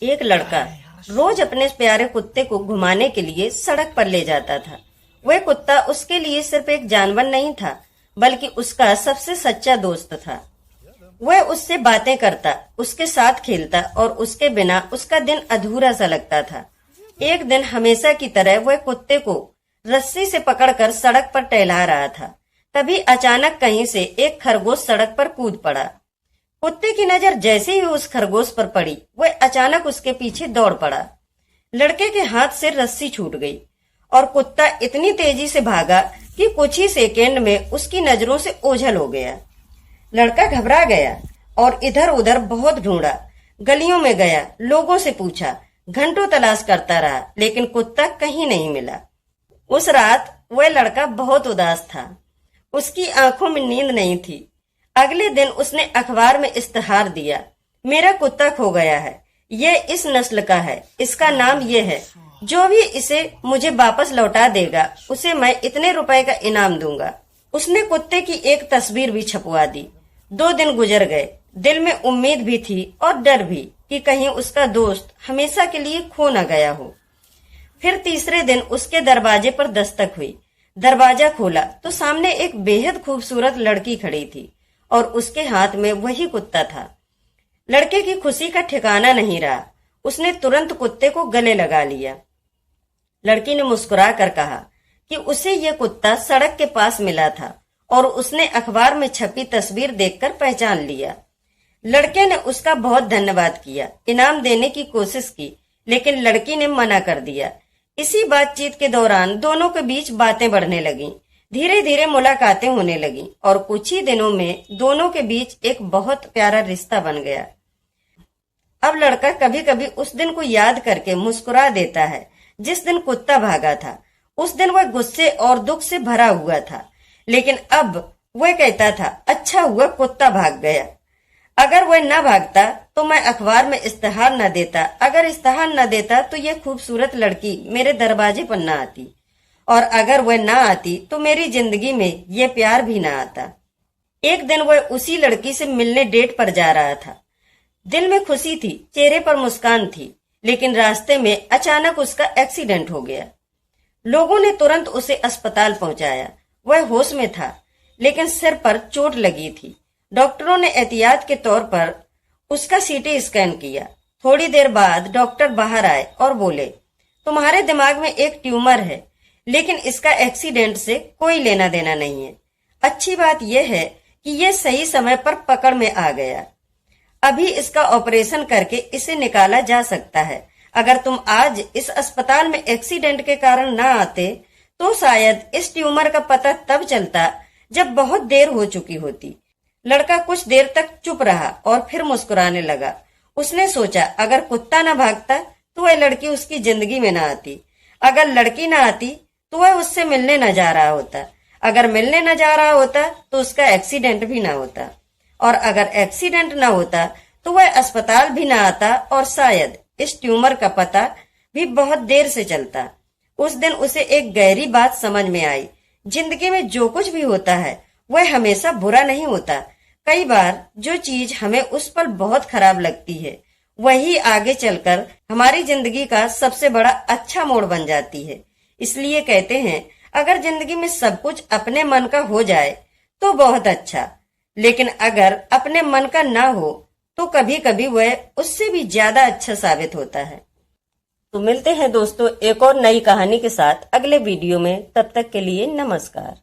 एक लड़का रोज अपने प्यारे कुत्ते को घुमाने के लिए सड़क पर ले जाता था। वह कुत्ता उसके लिए सिर्फ एक जानवर नहीं था, बल्कि उसका सबसे सच्चा दोस्त था। वह उससे बातें करता, उसके साथ खेलता और उसके बिना उसका दिन अधूरा सा लगता था। एक दिन हमेशा की तरह वह कुत्ते को रस्सी से पकड़कर सड़क पर टहला रहा था। तभी अचानक कहीं से एक खरगोश सड़क पर कूद पड़ा। कुत्ते की नजर जैसे ही उस खरगोश पर पड़ी, वह अचानक उसके पीछे दौड़ पड़ा। लड़के के हाथ से रस्सी छूट गई और कुत्ता इतनी तेजी से भागा कि कुछ ही सेकेंड में उसकी नजरों से ओझल हो गया। लड़का घबरा गया और इधर उधर बहुत ढूंढा, गलियों में गया, लोगों से पूछा, घंटों तलाश करता रहा, लेकिन कुत्ता कहीं नहीं मिला। उस रात वह लड़का बहुत उदास था। उसकी आंखों में नींद नहीं थी। अगले दिन उसने अखबार में इश्तिहार दिया, मेरा कुत्ता खो गया है, ये इस नस्ल का है, इसका नाम ये है, जो भी इसे मुझे वापस लौटा देगा उसे मैं इतने रुपए का इनाम दूंगा। उसने कुत्ते की एक तस्वीर भी छपवा दी। 2 दिन गुजर गए। दिल में उम्मीद भी थी और डर भी कि कहीं उसका दोस्त हमेशा के लिए खो न गया हो। फिर तीसरे दिन उसके दरवाजे पर दस्तक हुई। दरवाजा खोला तो सामने एक बेहद खूबसूरत लड़की खड़ी थी और उसके हाथ में वही कुत्ता था। लड़के की खुशी का ठिकाना नहीं रहा। उसने तुरंत कुत्ते को गले लगा लिया। लड़की ने मुस्कुरा कर कहा कि उसे यह कुत्ता सड़क के पास मिला था और उसने अखबार में छपी तस्वीर देखकर पहचान लिया। लड़के ने उसका बहुत धन्यवाद किया, इनाम देने की कोशिश की, लेकिन लड़की ने मना कर दिया। इसी बातचीत के दौरान दोनों के बीच बातें बढ़ने लगीं। धीरे धीरे मुलाकातें होने लगीं और कुछ ही दिनों में दोनों के बीच एक बहुत प्यारा रिश्ता बन गया। अब लड़का कभी कभी उस दिन को याद करके मुस्कुरा देता है जिस दिन कुत्ता भागा था। उस दिन वह गुस्से और दुख से भरा हुआ था, लेकिन अब वह कहता था, अच्छा हुआ कुत्ता भाग गया। अगर वह न भागता तो मैं अखबार में इश्तिहार न देता, अगर इश्तिहार न देता तो यह खूबसूरत लड़की मेरे दरवाजे पर न आती, और अगर वह न आती तो मेरी जिंदगी में यह प्यार भी न आता। एक दिन वह उसी लड़की से मिलने डेट पर जा रहा था। दिल में खुशी थी, चेहरे पर मुस्कान थी, लेकिन रास्ते में अचानक उसका एक्सीडेंट हो गया। लोगों ने तुरंत उसे अस्पताल पहुंचाया। वह होश में था, लेकिन सिर पर चोट लगी थी। डॉक्टरों ने एहतियात के तौर पर उसका सीटी स्कैन किया। थोड़ी देर बाद डॉक्टर बाहर आए और बोले, तुम्हारे दिमाग में एक ट्यूमर है, लेकिन इसका एक्सीडेंट से कोई लेना देना नहीं है। अच्छी बात यह है कि यह सही समय पर पकड़ में आ गया। अभी इसका ऑपरेशन करके इसे निकाला जा सकता है। अगर तुम आज इस अस्पताल में एक्सीडेंट के कारण ना आते तो शायद इस ट्यूमर का पता तब चलता जब बहुत देर हो चुकी होती। लड़का कुछ देर तक चुप रहा और फिर मुस्कुराने लगा। उसने सोचा, अगर कुत्ता न भागता तो वह लड़की उसकी जिंदगी में न आती, अगर लड़की न आती तो वह उससे मिलने न जा रहा होता, अगर मिलने न जा रहा होता तो उसका एक्सीडेंट भी न होता, और अगर एक्सीडेंट न होता तो वह अस्पताल भी न आता और शायद इस ट्यूमर का पता भी बहुत देर से चलता। उस दिन उसे एक गहरी बात समझ में आई, जिंदगी में जो कुछ भी होता है वह हमेशा बुरा नहीं होता। कई बार जो चीज हमें उस पर बहुत खराब लगती है वही आगे चलकर हमारी जिंदगी का सबसे बड़ा अच्छा मोड़ बन जाती है। इसलिए कहते हैं, अगर जिंदगी में सब कुछ अपने मन का हो जाए तो बहुत अच्छा, लेकिन अगर अपने मन का ना हो तो कभी कभी वह उससे भी ज्यादा अच्छा साबित होता है। तो मिलते हैं दोस्तों एक और नई कहानी के साथ अगले वीडियो में। तब तक के लिए नमस्कार।